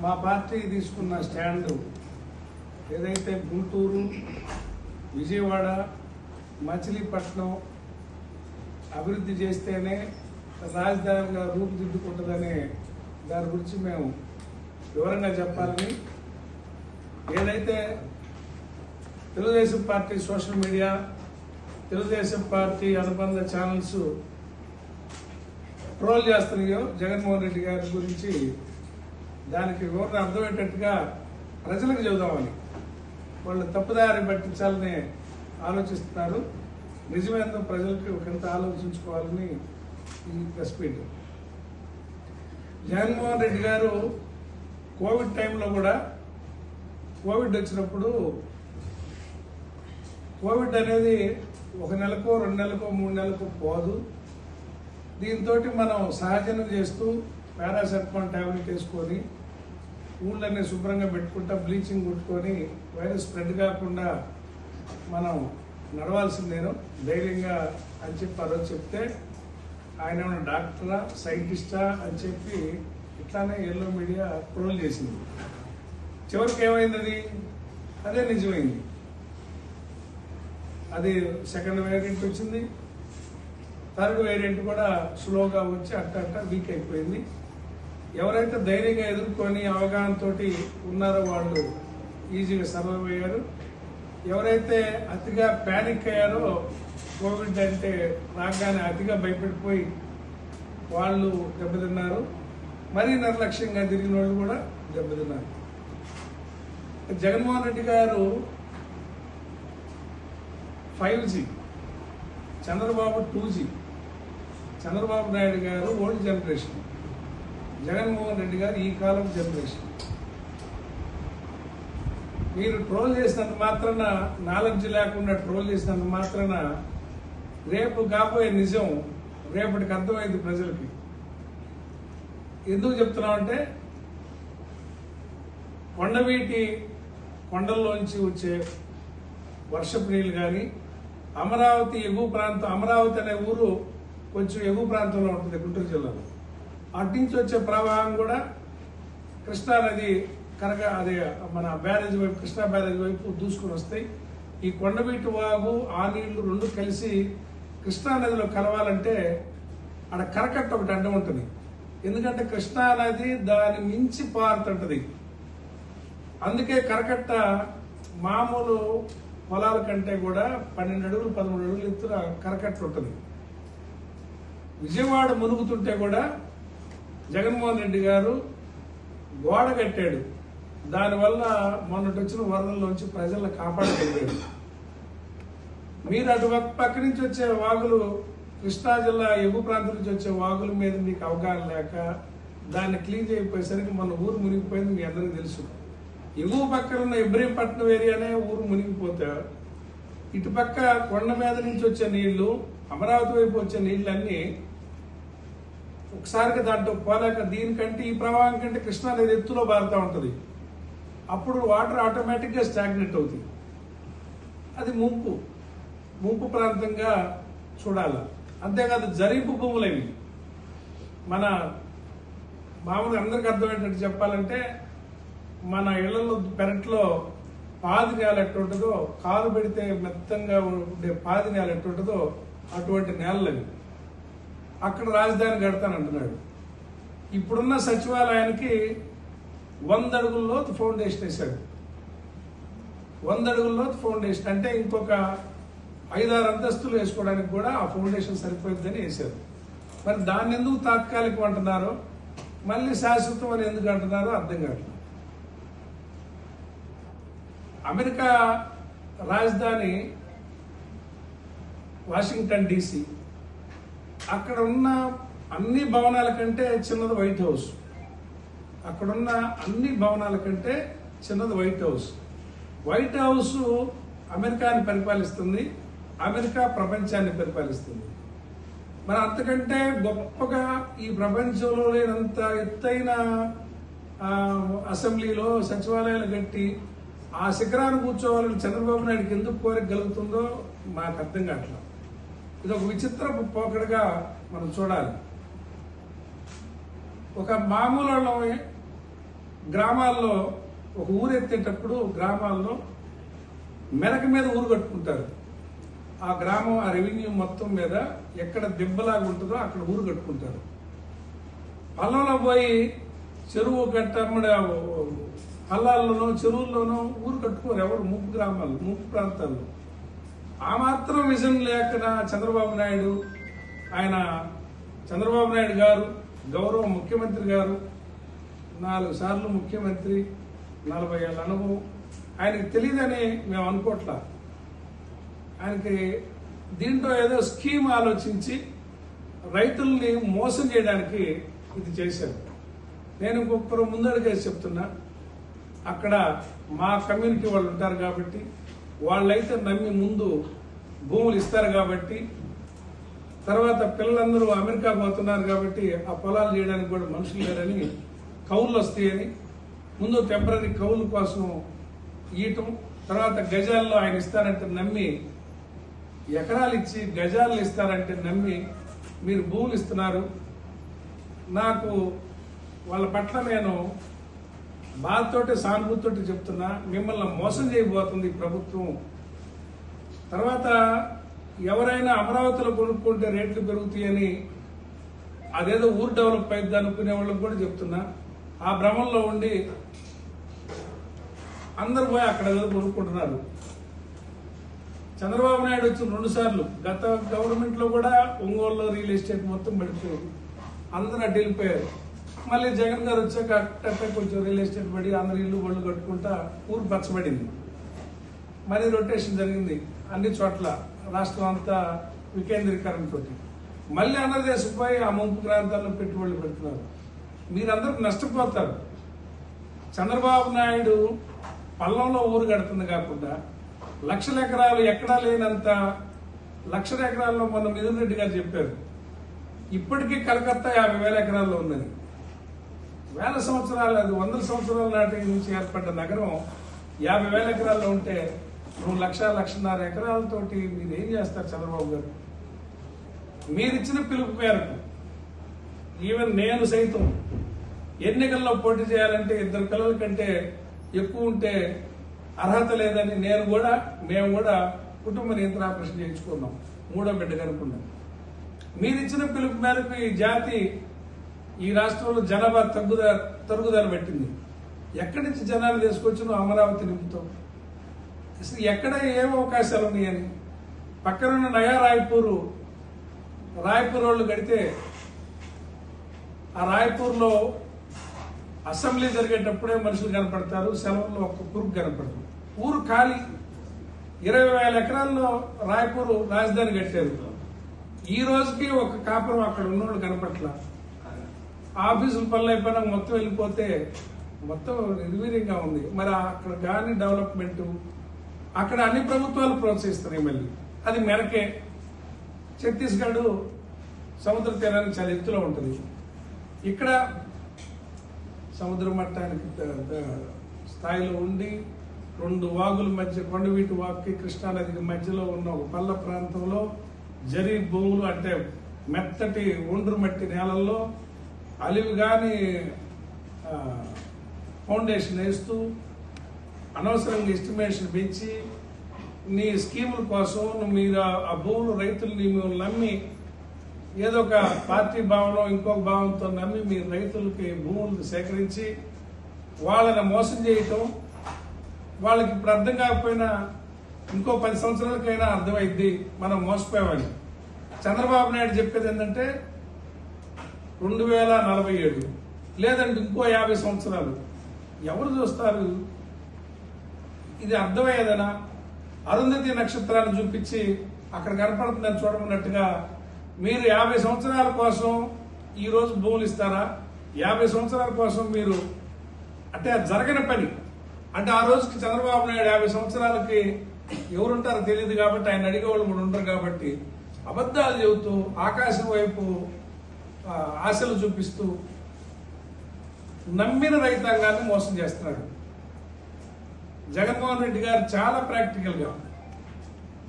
మా పార్టీ తీసుకున్న స్టాండ్ ఏదైతే గుంటూరు, విజయవాడ, మచిలీపట్నం అభివృద్ధి చేస్తేనే రాజధానిగా రూపుదిద్దుకుంటుందనే దాని గురించి మేము వివరంగా చెప్పాలని, ఏదైతే Telugu Desam party social media, Telugu Desam party అనుబంధ ఛానల్స్ ట్రోల్ చేస్తున్నాయో జగన్మోహన్ రెడ్డి గారి గురించి, దానికి వివరణ అర్థమయ్యేటట్టుగా ప్రజలకు చెబుదామని వాళ్ళు తప్పుదారి పట్టించాలని ఆలోచిస్తున్నారు. నిజమేందో ప్రజలకు ఒకంత ఆలోచించుకోవాలని ఈ ప్రెస్ మీట్. జగన్మోహన్ రెడ్డి గారు కోవిడ్ టైంలో కూడా, కోవిడ్ వచ్చినప్పుడు, కోవిడ్ అనేది 1 నెలకో 2 నెలకో 3 నెలకో పోదు. దీంతో మనం సహజనం చేస్తూ పారాసెటమాల్ టాబ్లెట్ వేసుకొని ఊళ్ళన్నీ శుభ్రంగా పెట్టుకుంటా బ్లీచింగ్ కొట్టుకొని వైరస్ స్ప్రెడ్ కాకుండా మనం నడవాల్సిందేనో ధైర్యంగా అని చెప్పి ఆ రోజు చెప్తే, ఆయన ఏమన్నా డాక్టరా, సైంటిస్టా అని చెప్పి ఇట్లానే ఎల్లో మీడియా ట్రోల్ చేసింది. చివరికి ఏమైంది? అదే నిజమైంది. అది సెకండ్ వేరియంట్ వచ్చింది, థర్డ్ వేరియంట్ కూడా స్లోగా వచ్చి అట్ట వీక్ అయిపోయింది. ఎవరైతే ధైర్యంగా ఎదుర్కొని అవగాహనతో ఉన్నారో వాళ్ళు ఈజీగా సర్వైవ్ అయ్యారు. ఎవరైతే అతిగా ప్యానిక్ అయ్యారో, కోవిడ్ అంటే రాగానే అతిగా భయపడిపోయి వాళ్ళు దెబ్బతిన్నారు. మరీ నిర్లక్ష్యంగా తిరిగిన వాళ్ళు కూడా దెబ్బతిన్నారు. జగన్మోహన్ రెడ్డి గారు 5G, చంద్రబాబు 2G, చంద్రబాబు నాయుడు గారు ఓల్డ్ జనరేషన్, జగన్మోహన్ రెడ్డి గారు ఈ కాలం జనరేషన్. మీరు ట్రోల్ చేసినంత మాత్రాన, నాలెడ్జ్ లేకుండా ట్రోల్ చేసినంత మాత్రాన రేపు కాబోయే నిజం రేపటికి అర్థమైంది ప్రజలకి. ఎందుకు చెప్తున్నామంటే, కొండల్లోంచి వచ్చే వర్షపు నీళ్ళు కానీ, అమరావతి ఎగువ ప్రాంతం, అమరావతి అనే ఊరు కొంచెం ఎగువ ప్రాంతంలో ఉంటుంది గుంటూరు జిల్లాలో, అటు నుంచి వచ్చే ప్రవాహం కూడా కృష్ణానది అదే మన బ్యారేజ్ వైపు, కృష్ణా బ్యారేజ్ వైపు దూసుకుని వస్తాయి. ఈ కొండవీటి వాగు, ఆ నీళ్లు రెండు కలిసి కృష్ణానదిలో కలవాలంటే అక్కడ కరకట్ట ఒకటి అడ్డం ఉంటుంది. ఎందుకంటే కృష్ణానది దాని మించి పారుతుంటది. అందుకే కరకట్ట మామూలు పొలాల కంటే కూడా 12 అడుగులు 13 అడుగులు ఎత్తున కరకట్ట ఉంటుంది. విజయవాడ మునుగుతుంటే కూడా జగన్మోహన్ రెడ్డి గారు గోడ కట్టాడు. దానివల్ల మొన్నటి వచ్చిన వరదల్లోంచి ప్రజలను కాపాడగలిగాడు. మీరు అటు పక్క నుంచి వచ్చే వాగులు, కృష్ణా జిల్లా ఎగువ ప్రాంతం నుంచి వచ్చే వాగుల మీద మీకు అవగాహన లేక దాన్ని క్లీన్ చేయకపోయేసరికి మన ఊరు మునిగిపోయింది మీ అందరికీ తెలుసు. ఎగువ పక్కన ఉన్న ఇబ్రహీంపట్నం ఏరియానే ఊరు మునిగిపోతే, ఇటు పక్క కొండ మీద నుంచి వచ్చే నీళ్లు, అమరావతి వైపు వచ్చే నీళ్ళన్నీ ఒకసారిగా దాంట్లో పోలేక, దీనికంటే ఈ ప్రవాహం కంటే కృష్ణా నది ఎత్తులో బారుతూ ఉంటుంది. అప్పుడు వాటర్ ఆటోమేటిక్గా స్టాగ్నెట్ అవుతుంది. అది ముంపు ప్రాంతంగా చూడాలి. అంతేకాదు జరింపు భూములవి. మన మామూలుగా అందరికి అర్థమయ్యేటట్టు చెప్పాలంటే, మన ఇళ్లలో పెరట్లో పాది నేల ఎట్టుంటుందో, కాలు పెడితే మెత్తంగా ఉండే పాది నేల ఎట్టుంటుందో అటువంటి నేలవి. అక్కడ రాజధాని కడతానంటున్నాడు. ఇప్పుడున్న సచివాలయానికి 100 అడుగుల లోతు ఫౌండేషన్ వేశాడు. 100 అడుగుల లోతు ఫౌండేషన్ అంటే ఇంకొక 5-6 అంతస్తులు వేసుకోవడానికి కూడా ఆ ఫౌండేషన్ సరిపోతుందని వేశారు. మరి దాన్ని ఎందుకు తాత్కాలికం అంటున్నారో, మళ్ళీ శాశ్వతం అని ఎందుకు అంటున్నారో అర్థం కావట్లేదు. అమెరికా రాజధాని వాషింగ్టన్ DC. అక్కడ ఉన్న అన్ని భవనాల కంటే చిన్నది వైట్ హౌస్. అక్కడున్న అన్ని భవనాల కంటే చిన్నది వైట్ హౌస్. వైట్ హౌస్ అమెరికాని పరిపాలిస్తుంది, అమెరికా ప్రపంచాన్ని పరిపాలిస్తుంది. మరి అంతకంటే గొప్పగా ఈ ప్రపంచంలో లేనంత ఎత్తైన అసెంబ్లీలో సచివాలయాలు కట్టి ఆ శిఖరాన్ని కూర్చోవాలని చంద్రబాబు నాయుడుకి ఎందుకు కోరిక కలుగుతుందో నాకు అర్థం కావట్లేదు. ఇది ఒక విచిత్రపు పోకడగా మనం చూడాలి. ఒక మామూలు గ్రామాల్లో ఒక ఊరు ఎత్తేటప్పుడు గ్రామాల్లో మెరక మీద ఊరు కట్టుకుంటారు. ఆ గ్రామం ఆ రెవెన్యూ మొత్తం మీద ఎక్కడ దెబ్బలాగా ఉంటుందో అక్కడ ఊరు కట్టుకుంటారు. పల్లంలో పోయి చెరువు కట్టమ్మడి పల్లాల్లోనో చెరువుల్లోనో ఊరు కట్టుకోరు ఎవరు, ముంపు గ్రామాలు ముంపు ప్రాంతాల్లో. ఆ మాత్రం విజన్ లేకుండా చంద్రబాబు నాయుడు గారు గౌరవ ముఖ్యమంత్రి గారు 4 సార్లు ముఖ్యమంత్రి, 40 ఏళ్ళ అనుభవం, ఆయనకి తెలియదని మేము అనుకోవట్లా. ఆయనకి దీంట్లో ఏదో స్కీమ్ ఆలోచించి రైతుల్ని మోసం చేయడానికి ఇది చేశారు. నేను ఇంకొకరు ముందడుగేసి చెప్తున్నా, అక్కడ మా కమ్యూనిటీ వాళ్ళు ఉంటారు కాబట్టి వాళ్ళైతే నమ్మి ముందు భూములు ఇస్తారు కాబట్టి, తర్వాత పిల్లలందరూ అమెరికా పోతున్నారు కాబట్టి ఆ పొలాలు చేయడానికి కూడా మనుషులు లేరని కౌలు వస్తాయని ముందు టెంపరీ కౌలు కోసం ఇయటం, తర్వాత గజాల్లో ఆయన ఇస్తారంటే నమ్మి, ఎకరాలు ఇచ్చి గజాలు ఇస్తారంటే నమ్మి మీరు భూములు ఇస్తున్నారు. నాకు వాళ్ళ పట్ల నేను బాధతోటి సానుభూతితోటి చెప్తున్నా, మిమ్మల్ని మోసం చేయబోతుంది ప్రభుత్వం. తర్వాత ఎవరైనా అమరావతిలో కొనుక్కుంటే రేట్లు పెరుగుతాయని అదేదో ఊరు డెవలప్ అయింది అనుకునే వాళ్ళకి కూడా చెప్తున్నా, ఆ భ్రమంలో ఉండి అందరు పోయి అక్కడ ఏదో కొనుక్కుంటున్నారు. చంద్రబాబు నాయుడు వచ్చిన 2 సార్లు గత గవర్నమెంట్లో కూడా ఒంగోలులో రియల్ ఎస్టేట్ మొత్తం పడిపోయింది, అందరూ అడ్డు వెళ్ళిపోయారు. మళ్ళీ జగన్ గారు వచ్చాక అట్ట కొంచెం రియల్ ఎస్టేట్ పడి అందరు ఇల్లు బళ్ళు కట్టుకుంటా ఊరు పచ్చబడింది. మళ్ళీ రొటేషన్ జరిగింది అన్ని చోట్ల, రాష్ట్రం అంతా వికేంద్రీకరణతో. మళ్ళీ ఆంధ్రదేశంపై ఆ ముంపు ప్రాంతాల్లో పెట్టుబడులు పెడుతున్నారు. మీరందరూ నష్టపోతారు. చంద్రబాబు నాయుడు పల్లంలో ఊరు కడుతుంది కాకుండా లక్షల ఎకరాలు ఎక్కడా లేనంత లక్షల ఎకరాల్లో మొన్న మిథున్ రెడ్డి గారు చెప్పారు, ఇప్పటికీ కలకత్తా 50,000 ఎకరాల్లో ఉన్నది. వేల సంవత్సరాలు, అది 100 సంవత్సరాల నాటి నుంచి ఏర్పడ్డ నగరం 50,000 ఎకరాల్లో ఉంటే నువ్వు 1,00,000-1,50,000 ఎకరాలతోటి మీరు ఏం చేస్తారు చంద్రబాబు గారు? మీరిచ్చిన పిలుపు మేరకు ఈవెన్ నేను సైతం ఎన్నికల్లో పోటీ చేయాలంటే 2 పిల్లల కంటే ఎక్కువ ఉంటే అర్హత లేదని మేము కూడా కుటుంబ నియంత్రణ ఆపరేషన్ చేయించుకున్నాం, 3వ బిడ్డ కనుక్కున్నాం. మీరిచ్చిన పిలుపు మేరకు ఈ జాతి ఈ రాష్ట్రంలో జనాభా తరుగుదల పెట్టింది. ఎక్కడి నుంచి జనాలు తీసుకొచ్చి నువ్వు అమరావతి నింపుతావు? అసలు ఎక్కడ ఏం అవకాశాలు ఉన్నాయని. పక్కనున్న నయా రాయ్పూర్ వాళ్ళు కడితే ఆ రాయ్పూర్లో అసెంబ్లీ జరిగేటప్పుడే మనుషులు కనపడతారు, సెలవుల్లో ఒక్క పురుగు కనపడతారు. ఊరు ఖాళీ. 20,000 ఎకరాల్లో రాయ్పూర్ రాజధాని కట్టారు. ఈ రోజుకి ఒక కాపురం అక్కడ ఉన్నోళ్ళు కనపట్ల. ఆఫీసులు పనులు అయిపోయినా మొత్తం వెళ్ళిపోతే మొత్తం నిర్వీర్యంగా ఉంది. మరి అక్కడ కానీ డెవలప్మెంట్ అక్కడ అన్ని ప్రభుత్వాలు ప్రోత్సహిస్తున్నాయి. మళ్ళీ అది మెరకే. ఛత్తీస్గఢ్ సముద్ర తీరానికి చాలా ఎత్తులో ఉంటుంది. ఇక్కడ సముద్ర మట్టానికి స్థాయిలో ఉండి 2 వాగుల మధ్య కొండవీటి వాగుకి కృష్ణానదికి మధ్యలో ఉన్న ఒక పల్ల ప్రాంతంలో జరీ భూములు, అంటే మెత్తటి ఒండ్రు మట్టి నేలల్లో అలివి కానీ ఫౌండేషన్ వేస్తూ అనవసరంగా ఎస్టిమేషన్ పెంచి నీ స్కీముల కోసం మీరు ఆ భూములు రైతుల్ని మిమ్మల్ని నమ్మి ఏదో ఒక పార్టీ భావనలో ఇంకొక భావంతో నమ్మి మీరు రైతులకి భూములు సేకరించి వాళ్ళని మోసం చేయటం. వాళ్ళకి ఇప్పుడు అర్థం కాకపోయినా ఇంకో 10 సంవత్సరాలకైనా అర్థమైద్ది మనం మోసపోయామని. చంద్రబాబు నాయుడు చెప్పేది ఏంటంటే 2047 లేదంటే ఇంకో 50 సంవత్సరాలు. ఎవరు చూస్తారు? ఇది అర్థమయ్యేదనా? అరుంధతి నక్షత్రాన్ని చూపించి అక్కడ కనపడుతుందని చూడమన్నట్టుగా మీరు 50 సంవత్సరాల కోసం ఈరోజు భూములు ఇస్తారా? 50 సంవత్సరాల కోసం మీరు అంటే జరగని పని. అంటే ఆ రోజుకి చంద్రబాబు నాయుడు 50 సంవత్సరాలకి ఎవరుంటారో తెలియదు కాబట్టి ఆయన అడిగేవాళ్ళు కూడా ఉంటారు కాబట్టి అబద్ధాలు చెబుతూ ఆకాశం వైపు ఆశలు చూపిస్తూ నమ్మిన రైతాంగాన్ని మోసం చేస్తున్నాడు. జగన్మోహన్ రెడ్డి గారు చాలా ప్రాక్టికల్గా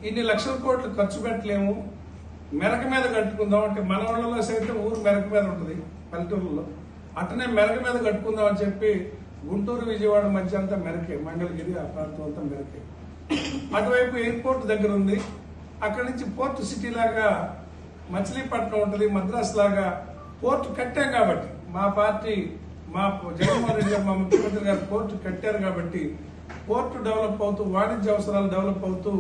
ఇన్ని లక్షల కోట్లు ఖర్చు పెట్టలేము, మెరక మీద కట్టుకుందాం అంటే మన వాళ్ళలో సైతం ఊరు మెరక మీద ఉంటుంది పల్లెటూరులో, అట్టనే మెరక మీద కట్టుకుందాం అని చెప్పి గుంటూరు విజయవాడ మధ్య అంతా మెరకే, మంగళగిరి ఆ ప్రాంతం అంతా మెరకే. అటువైపు ఎయిర్పోర్ట్ దగ్గర ఉంది. అక్కడి నుంచి పోర్ట్ సిటీ లాగా మచిలీపట్నం ఉంటుంది, మద్రాసు లాగా పోర్ట్ కట్టాం కాబట్టి మా పార్టీ, మా జగన్మోహన్ రెడ్డి గారు, మా ముఖ్యమంత్రి గారు పోర్ట్ కట్టారు కాబట్టి పోర్ట్ డెవలప్ అవుతూ వాణిజ్య అవసరాలు డెవలప్ అవుతూ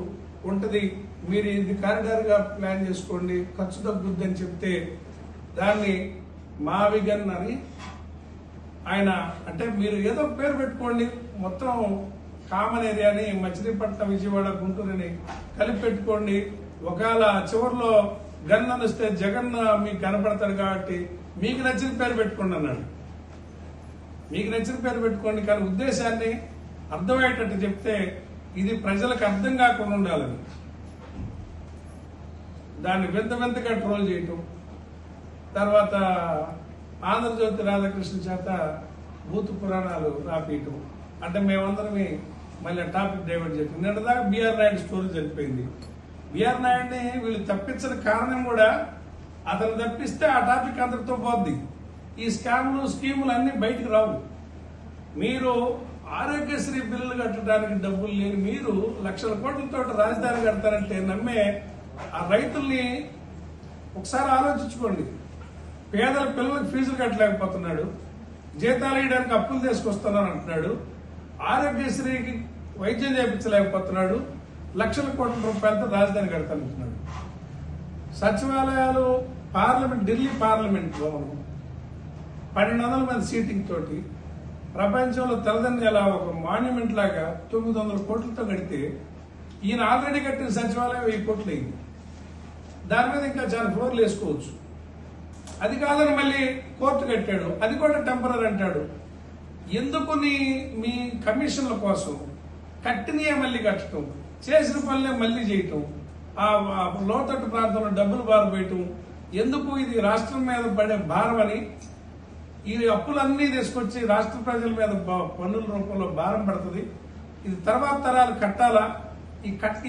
ఉంటుంది. మీరు ఇది కారిడార్గా ప్లాన్ చేసుకోండి, ఖర్చు తగ్గుద్ది అని చెప్తే దాన్ని మావిగన్ అని ఆయన, అంటే మీరు ఏదో పేరు పెట్టుకోండి, మొత్తం కామన్ ఏరియాని మచిలీపట్నం విజయవాడ గుంటూరుని కలిపి పెట్టుకోండి. ఒకవేళ చివరిలో గన్ వస్తే జగన్ మీకు కనపడతాడు కాబట్టి మీకు నచ్చిన పేరు పెట్టుకోండి అన్నాడు. మీకు నచ్చిన పేరు పెట్టుకోండి, కానీ ఉద్దేశాన్ని అర్థమయ్యేటట్టు చెప్తే ఇది ప్రజలకు అర్థం కాకుండా ఉండాలని దాన్ని వింతగా ట్రోల్ చేయటం. తర్వాత ఆంధ్రజ్యోతి రాధాకృష్ణ చేత భూత పురాణాలు రాపీయటం. అంటే మేమందరమే మళ్ళీ టాపిక్ డైవర్ట్ చేయటం. నిన్నదాకా బిఆర్ నాయుడు స్టోరీ జరిపోయింది. బిఆర్ నాయుడిని వీళ్ళు తప్పించిన కారణం కూడా అతను తప్పిస్తే ఆ టాపిక్ అందరితో పోద్ది. ఈ స్కీములు అన్ని బయటికి రావు. మీరు ఆరోగ్యశ్రీ బిల్లులు కట్టడానికి డబ్బులు లేని మీరు లక్షల కోట్లతో రాజధాని కడతారంటే నమ్మే ఆ రైతుల్ని ఒకసారి ఆలోచించుకోండి. పేదల పిల్లలకు ఫీజులు కట్టలేకపోతున్నాడు, జీతాలు ఇవ్వడానికి అప్పులు తీసుకొస్తున్నాను అంటున్నాడు, ఆరోగ్యశ్రీకి వైద్యం చేయించలేకపోతున్నాడు, లక్షల కోట్ల రూపాయలతో రాజధాని కడతానంటున్నాడు. సచివాలయాలు, పార్లమెంట్, ఢిల్లీ పార్లమెంట్ భవనం 1200 మంది సీటింగ్ తోటి ప్రపంచంలో తలదన్నేలా ఒక మాన్యుమెంట్ లాగా 900 కోట్లతో కడితే ఈయన ఆల్రెడీ కట్టిన సచివాలయం 1000 కోట్లు అయింది. దాని మీద ఇంకా చాలా ఫ్లోర్లు వేసుకోవచ్చు. అది కాదని మళ్ళీ కోర్టు కట్టాడు, అది కూడా టెంపరరీ అంటాడు. ఎందుకు మీ కమిషన్ల కోసం కట్టినయే మళ్ళీ కట్టడం, చేసిన పనులే మళ్ళీ చేయటం, ఆ లోతట్టు ప్రాంతంలో డబ్బులు బారపోయటం ఎందుకు? ఇది రాష్ట్రం మీద పడే భారం అని, ఈ అప్పులన్నీ తీసుకొచ్చి రాష్ట్ర ప్రజల మీద పన్నుల రూపంలో భారం పడుతుంది. ఇది తర్వాత తరాలు కట్టాలా?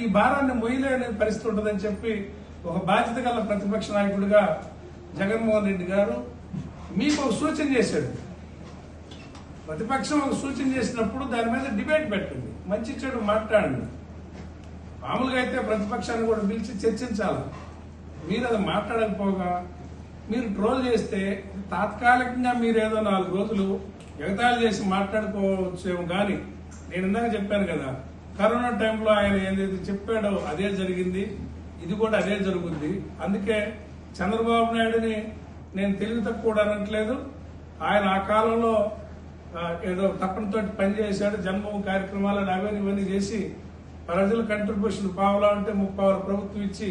ఈ భారాన్ని మొయ్యలేని పరిస్థితి ఉంటుందని చెప్పి ఒక బాధ్యత గల ప్రతిపక్ష నాయకుడిగా జగన్మోహన్ రెడ్డి గారు మీకు ఒక సూచన చేశాడు. ప్రతిపక్షం ఒక సూచన చేసినప్పుడు దాని మీద డిబేట్ పెట్టండి, మంచి చెడు మాట్లాడండి. మామూలుగా అయితే ప్రతిపక్షాన్ని కూడా పిలిచి చర్చించాలి. మీరు అది మాట్లాడకపోగా మీరు ట్రోల్ చేస్తే తాత్కాలికంగా మీరు ఏదో 4 రోజులు ఎగతాళి చేసి మాట్లాడుకోవచ్చేమో. కానీ నేను ఇందాక చెప్పాను కదా, కరోనా టైంలో ఆయన ఏదైతే చెప్పాడో అదే జరిగింది, ఇది కూడా అదే జరుగుద్ది. అందుకే చంద్రబాబు నాయుడుని నేను తెలివి తక్కువ అనట్లేదు. ఆయన ఆ కాలంలో ఏదో తప్పనితో పనిచేశాడు, జన్మభూమి కార్యక్రమాలను ఇవన్నీ చేసి ప్రజల కంట్రిబ్యూషన్ పావలా ఉంటే 30 ప్రభుత్వం ఇచ్చి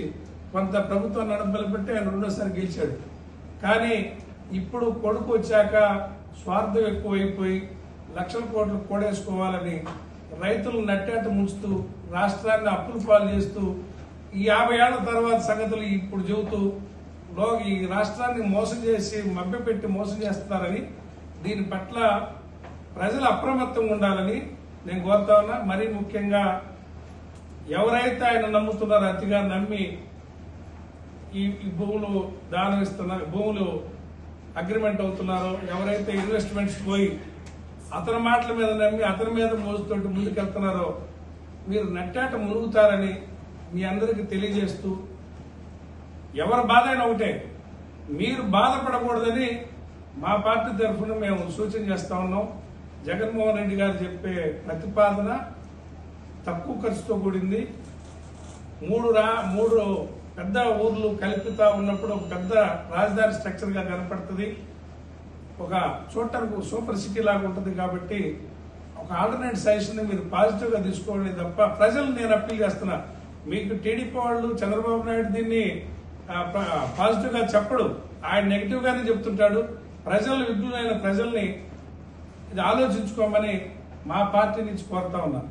కొంత ప్రభుత్వం నడపబెట్టి ఆయన 2వ గెలిచాడు. కానీ ఇప్పుడు కొడుకు వచ్చాక స్వార్థం ఎక్కువైపోయి లక్షల కోట్లు కూడేసుకోవాలని రైతులు నట్టేట ముంచుతూ రాష్ట్రాన్ని అప్పుల పాలు చేస్తూ ఈ 50 ఏళ్ల తర్వాత సంగతులు ఇప్పుడు చెబుతూ ఈ రాష్ట్రాన్ని మోసం చేసి మభ్యపెట్టి మోసం చేస్తున్నారని, దీని పట్ల ప్రజలు అప్రమత్తంగా ఉండాలని నేను కోరుతా ఉన్నా. మరీ ముఖ్యంగా ఎవరైతే ఆయన నమ్ముతున్నారో, అతిగా నమ్మి ఈ భూములు దానం ఇస్తున్నారు, భూములు అగ్రిమెంట్ అవుతున్నారో, ఎవరైతే ఇన్వెస్ట్మెంట్స్ పోయి అతని మాటల మీద నమ్మి అతని మీద మోజుతోటి ముందుకెళ్తున్నారో మీరు నట్టాట మునుగుతారని మీ అందరికీ తెలియజేస్తూ, ఎవరి బాధ అయినా ఒకటే, మీరు బాధపడకూడదని మా పార్టీ తరఫున మేము సూచన చేస్తా ఉన్నాం. జగన్మోహన్ రెడ్డి గారు చెప్పే ప్రతిపాదన తక్కువ ఖర్చుతో కూడింది. 3 పెద్ద ఊర్లు కల్పితా ఉన్నప్పుడు ఒక పెద్ద రాజధాని స్ట్రక్చర్ గా కనపడుతుంది. ఒక చూడటానికి సూపర్ సిటీ లాగా ఉంటుంది. కాబట్టి ఒక ఆల్టర్నేట్ సజెషన్ మీరు పాజిటివ్ గా తీసుకోండి తప్ప ప్రజలు నేను అప్పీల్ చేస్తున్నా. మీకు టీడీపీ వాళ్ళు చంద్రబాబు నాయుడు దీన్ని పాజిటివ్ గా చెప్పడు, ఆయన నెగిటివ్ గానే చెప్తుంటాడు. ప్రజలు విఘ్నులైన ప్రజల్ని ఇది ఆలోచించుకోమని మా పార్టీ నుంచి కోరుతా ఉన్నా.